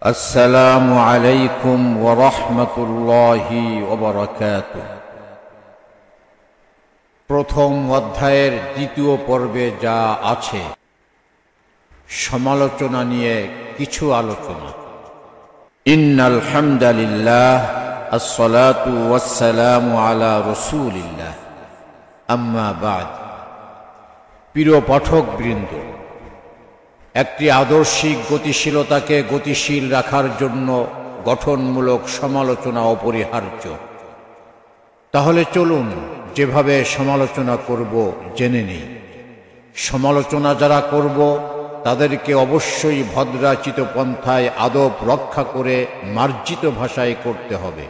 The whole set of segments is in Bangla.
আসসালামু আলাইকুম ওয়া রাহমাতুল্লাহি ওয়া বারাকাতুহু। প্রথম অধ্যায়ের দ্বিতীয় পর্বে যা আছে সমালোচনা নিয়ে কিছু আলোচনা। ইন্নাল হামদালিল্লাহ আসসালাতু ওয়াসসালামু আলা রাসূলিল্লাহ, আম্মা বা'দ। প্রিয় পাঠকবৃন্দ, একটি আদর্শিক গতিশীলতাকে গতিশীল রাখার জন্য গঠনমূলক সমালোচনা অপরিহার্য। তাহলে চলুন যেভাবে সমালোচনা করব জেনে নিই। সমালোচনা যারা করব তাদেরকে অবশ্যই ভদ্রাচিত পন্থায় আদব রক্ষা করে মার্জিত ভাষায় করতে হবে।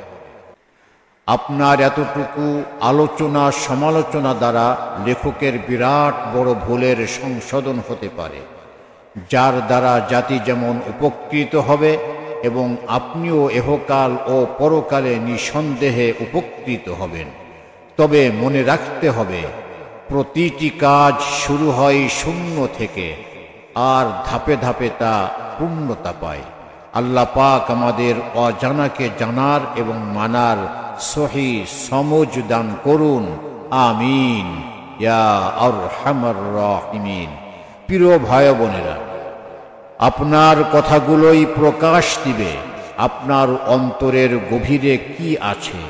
আপনার এতটুকু আলোচনা সমালোচনা দ্বারা লেখকের বিরাট বড় ভুলের সংশোধন হতে পারে, যার দ্বারা জাতি যেমন উপকৃত হবে এবং আপনিও এহকাল ও পরকালে নিঃসন্দেহে উপকৃত হবেন। তবে মনে রাখতে হবে, প্রতিটি কাজ শুরু হয় শূন্য থেকে, আর ধাপে ধাপে তা পূর্ণতা পায়। আল্লাহ পাক আমাদের অজানাকে জানার এবং মানার সহি সমঝ দান করুন, আমিন ইয়া আরহামার রাহিমিন। প্রিয় ভাই বোনেরা, আপনার কথাগুলোই প্রকাশ দিবে আপনার অন্তরের গভীরে কি আছে,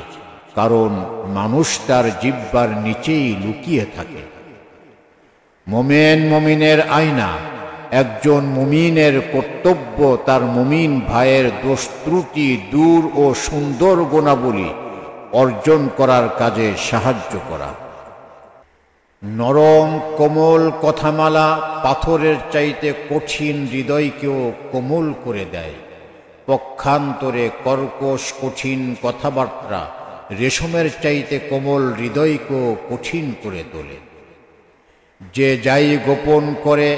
কারণ মানুষ তার জিহ্বার নিচেই লুকিয়ে থাকে। মুমিন মুমিনের আয়না। একজন মুমিনের কর্তব্য তার মুমিন ভাইয়ের দোষ ত্রুটি দূর ও সুন্দর গুণাবলী অর্জন করার কাজে সাহায্য করা। নরম কোমল কথামালা পাথরের চাইতে কঠিন হৃদয়কেও কোমল করে দেয়। পক্ষান্তরে কর্কশ কঠিন কথাবার্তা রেশমের চাইতে কোমল হৃদয়কেও কঠিন করে তোলে। যে যাই গোপন করে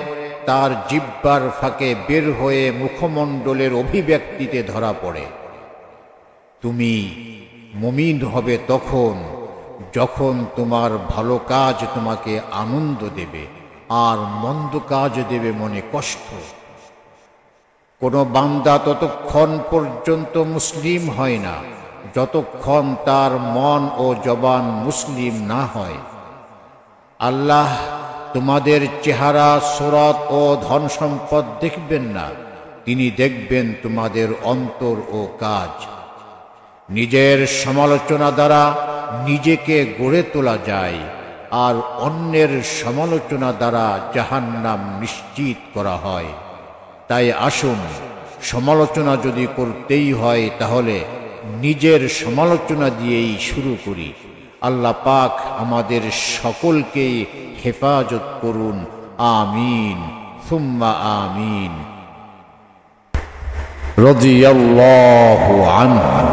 তার জিহ্বার ফাঁকে বের হয়ে মুখমণ্ডলের অভিব্যক্তিতে ধরা পড়ে। তুমি মুমিন হবে তখন যখন তোমার ভালো কাজ তোমাকে আনন্দ দেবে আর মন্দ কাজ দেবে মনে কষ্ট। কোনো বান্দা ততক্ষণ পর্যন্ত মুসলিম হয় না যতক্ষণ তার মন ও জবান মুসলিম না হয়। আল্লাহ তোমাদের চেহারা, সুরত ও ধন সম্পদ দেখবেন না, তিনি দেখবেন তোমাদের অন্তর ও কাজ। নিজের সমালোচনা দ্বারা নিজেকে গড়ে তোলা যায়, আর অন্যের সমালোচনা দ্বারা জাহান্নাম নিশ্চিত করা হয়। তাই আসুন, সমালোচনা যদি করতেই হয় তাহলে নিজের সমালোচনা দিয়েই শুরু করি। আল্লাহ পাক আমাদের সকলকেই হেফাজত করুন, আমিন সুম্মা আমিন। রাদিয়াল্লাহু আনহু।